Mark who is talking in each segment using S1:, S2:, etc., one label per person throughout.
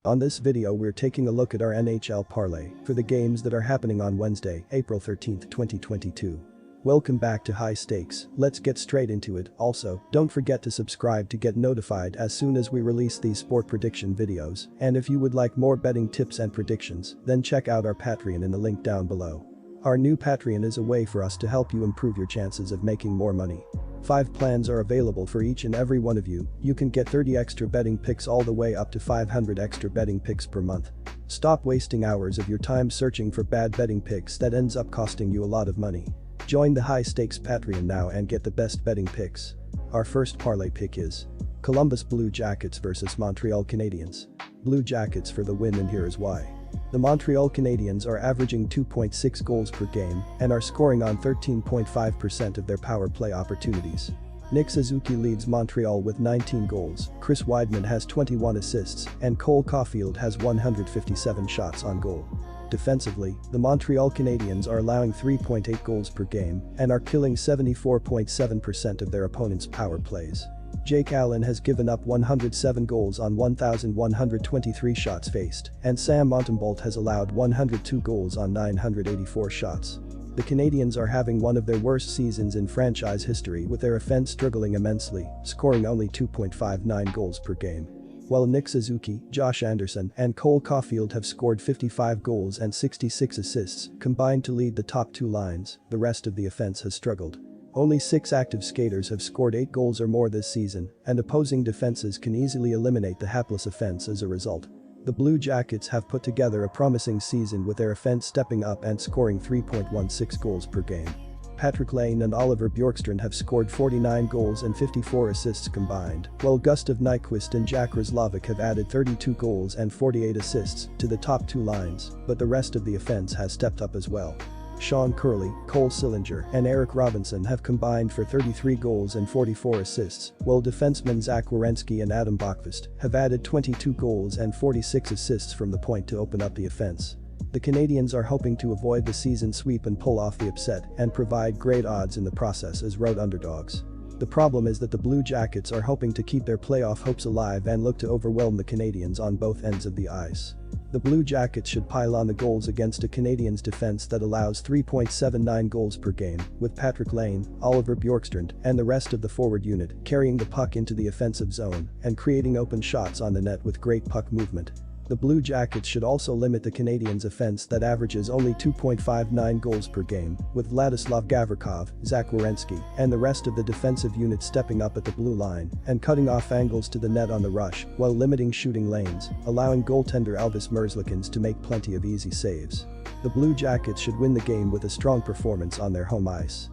S1: On this video we're taking a look at our NHL Parlay for the games that are happening on Wednesday, April 13, 2022. Welcome back to High Stakes, let's get straight into it. Also, don't forget to subscribe to get notified as soon as we release these sport prediction videos, and if you would like more betting tips and predictions, then check out our Patreon in the link down below. Our new Patreon is a way for us to help you improve your chances of making more money. 5 plans are available for each and every one of you. You can get 30 extra betting picks all the way up to 500 extra betting picks per month. Stop wasting hours of your time searching for bad betting picks that ends up costing you a lot of money. Join the High Stakes Patreon now and get the best betting picks. Our first parlay pick is Columbus Blue Jackets vs Montreal Canadiens. Blue Jackets for the win, and here is why. The Montreal Canadiens are averaging 2.6 goals per game and are scoring on 13.5% of their power play opportunities. Nick Suzuki leads Montreal with 19 goals, Chris Weidman has 21 assists, and Cole Caulfield has 157 shots on goal. Defensively, the Montreal Canadiens are allowing 3.8 goals per game and are killing 74.7% of their opponents' power plays. Jake Allen has given up 107 goals on 1,123 shots faced, and Sam Montembeault has allowed 102 goals on 984 shots. The Canadiens are having one of their worst seasons in franchise history, with their offense struggling immensely, scoring only 2.59 goals per game. While Nick Suzuki, Josh Anderson, and Cole Caulfield have scored 55 goals and 66 assists, combined to lead the top 2 lines, the rest of the offense has struggled. Only 6 active skaters have scored 8 goals or more this season, and opposing defenses can easily eliminate the hapless offense as a result. The Blue Jackets have put together a promising season, with their offense stepping up and scoring 3.16 goals per game. Patrick Lane and Oliver Bjorkstrand have scored 49 goals and 54 assists combined, while Gustav Nyquist and Jack Roslovic have added 32 goals and 48 assists to the top 2 lines, but the rest of the offense has stepped up as well. Sean Curley, Cole Sillinger, and Eric Robinson have combined for 33 goals and 44 assists, while defensemen Zach Werenski and Adam Bokvist have added 22 goals and 46 assists from the point to open up the offense. The Canadiens are hoping to avoid the season sweep and pull off the upset and provide great odds in the process as road underdogs. The problem is that the Blue Jackets are hoping to keep their playoff hopes alive and look to overwhelm the Canadiens on both ends of the ice. The Blue Jackets should pile on the goals against a Canadiens defense that allows 3.79 goals per game, with Patrick Lane, Oliver Bjorkstrand, and the rest of the forward unit carrying the puck into the offensive zone and creating open shots on the net with great puck movement. The Blue Jackets should also limit the Canadiens' offense that averages only 2.59 goals per game, with Vladislav Gavrikov, Zach Werenski, and the rest of the defensive unit stepping up at the blue line and cutting off angles to the net on the rush, while limiting shooting lanes, allowing goaltender Elvis Merzlikins to make plenty of easy saves. The Blue Jackets should win the game with a strong performance on their home ice.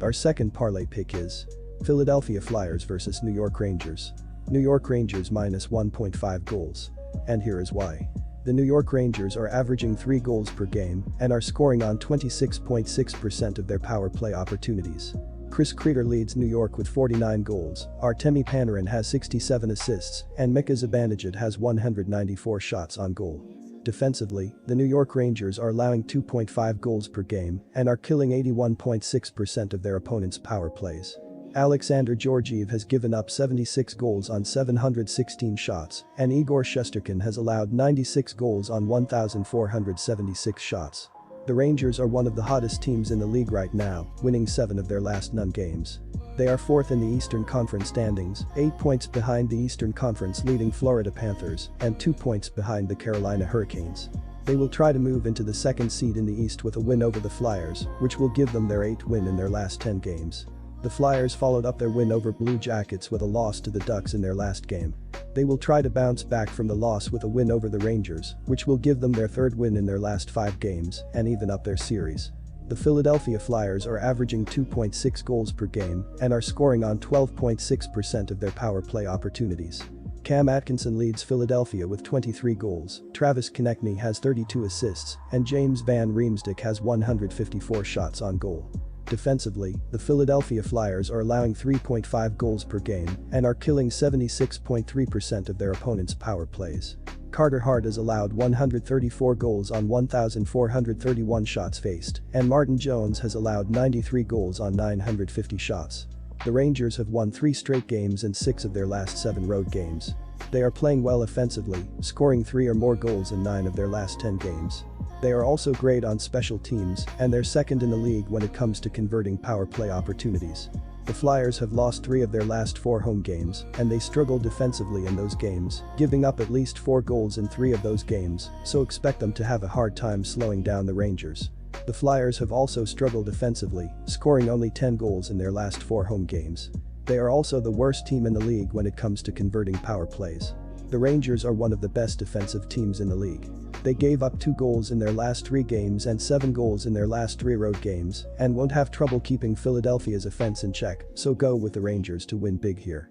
S1: Our second parlay pick is Philadelphia Flyers vs New York Rangers. New York Rangers minus 1.5 goals. And here is why. The New York Rangers are averaging 3 goals per game and are scoring on 26.6% of their power play opportunities. Chris Kreider leads New York with 49 goals, Artemi Panarin has 67 assists, and Mika Zibanejad has 194 shots on goal. Defensively, the New York Rangers are allowing 2.5 goals per game and are killing 81.6% of their opponents' power plays. Alexander Georgiev has given up 76 goals on 716 shots, and Igor Shesterkin has allowed 96 goals on 1,476 shots. The Rangers are one of the hottest teams in the league right now, winning 7 of their last 9 games. They are 4th in the Eastern Conference standings, 8 points behind the Eastern Conference leading Florida Panthers, and 2 points behind the Carolina Hurricanes. They will try to move into the 2nd seed in the East with a win over the Flyers, which will give them their 8th win in their last 10 games. The Flyers followed up their win over Blue Jackets with a loss to the Ducks in their last game. They will try to bounce back from the loss with a win over the Rangers, which will give them their 3rd win in their last 5 games and even up their series. The Philadelphia Flyers are averaging 2.6 goals per game and are scoring on 12.6% of their power play opportunities. Cam Atkinson leads Philadelphia with 23 goals, Travis Konechny has 32 assists, and James Van Riemsdyk has 154 shots on goal. Defensively, the Philadelphia Flyers are allowing 3.5 goals per game and are killing 76.3% of their opponents' power plays. Carter Hart has allowed 134 goals on 1,431 shots faced, and Martin Jones has allowed 93 goals on 950 shots. The Rangers have won 3 straight games and 6 of their last 7 road games. They are playing well offensively, scoring 3 or more goals in 9 of their last 10 games. They are also great on special teams, and they're second in the league when it comes to converting power play opportunities. The Flyers have lost 3 of their last 4 home games, and they struggled defensively in those games, giving up at least 4 goals in 3 of those games, so expect them to have a hard time slowing down the Rangers. The Flyers have also struggled defensively, scoring only 10 goals in their last 4 home games. They are also the worst team in the league when it comes to converting power plays. The Rangers are one of the best defensive teams in the league. They gave up 2 goals in their last 3 games and 7 goals in their last 3 road games, and won't have trouble keeping Philadelphia's offense in check, so go with the Rangers to win big here.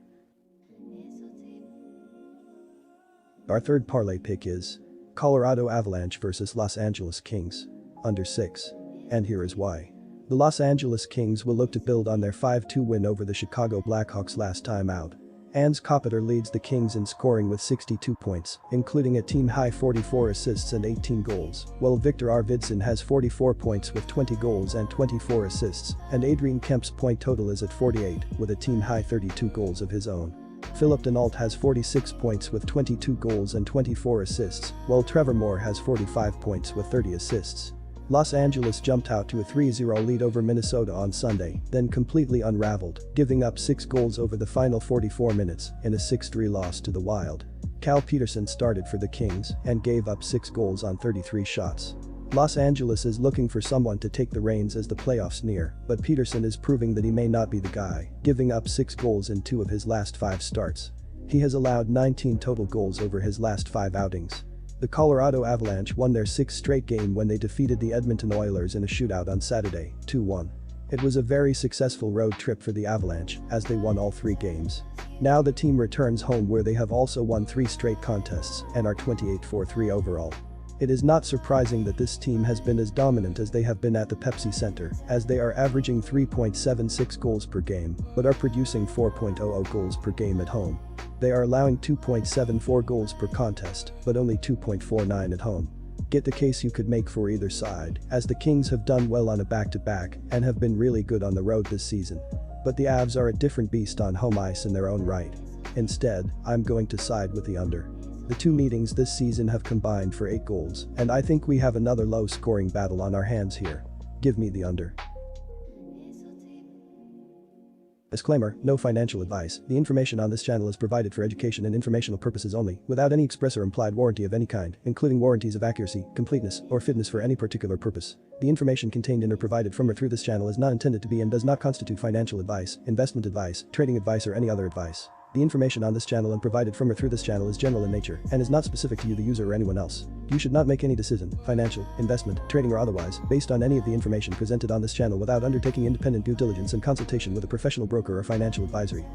S1: Our third parlay pick is Colorado Avalanche versus Los Angeles Kings, under 6. And here is why. The Los Angeles Kings will look to build on their 5-2 win over the Chicago Blackhawks last time out. Anze Kopitar leads the Kings in scoring with 62 points, including a team-high 44 assists and 18 goals, while Victor Arvidsson has 44 points with 20 goals and 24 assists, and Adrian Kemp's point total is at 48, with a team-high 32 goals of his own. Philip Denault has 46 points with 22 goals and 24 assists, while Trevor Moore has 45 points with 30 assists. Los Angeles jumped out to a 3-0 lead over Minnesota on Sunday, then completely unraveled, giving up 6 goals over the final 44 minutes in a 6-3 loss to the Wild. Cal Petersen started for the Kings and gave up 6 goals on 33 shots. Los Angeles is looking for someone to take the reins as the playoffs near, but Petersen is proving that he may not be the guy, giving up 6 goals in 2 of his last 5 starts. He has allowed 19 total goals over his last 5 outings. The Colorado Avalanche won their 6th straight game when they defeated the Edmonton Oilers in a shootout on Saturday, 2-1. It was a very successful road trip for the Avalanche, as they won all 3 games. Now the team returns home where they have also won 3 straight contests and are 28-4-3 overall. It is not surprising that this team has been as dominant as they have been at the Pepsi Center, as they are averaging 3.76 goals per game, but are producing 4.00 goals per game at home. They are allowing 2.74 goals per contest, but only 2.49 at home. Get the case you could make for either side, as the Kings have done well on a back-to-back and have been really good on the road this season. But the Avs are a different beast on home ice in their own right. Instead, I'm going to side with the under. The 2 meetings this season have combined for 8 goals, and I think we have another low-scoring battle on our hands here. Give me the under. Disclaimer, no financial advice. The information on this channel is provided for education and informational purposes only, without any express or implied warranty of any kind, including warranties of accuracy, completeness, or fitness for any particular purpose. The information contained in or provided from or through this channel is not intended to be and does not constitute financial advice, investment advice, trading advice, or any other advice. The information on this channel and provided from or through this channel is general in nature and is not specific to you the user or anyone else. You should not make any decision, financial, investment, trading or otherwise, based on any of the information presented on this channel without undertaking independent due diligence and consultation with a professional broker or financial advisory.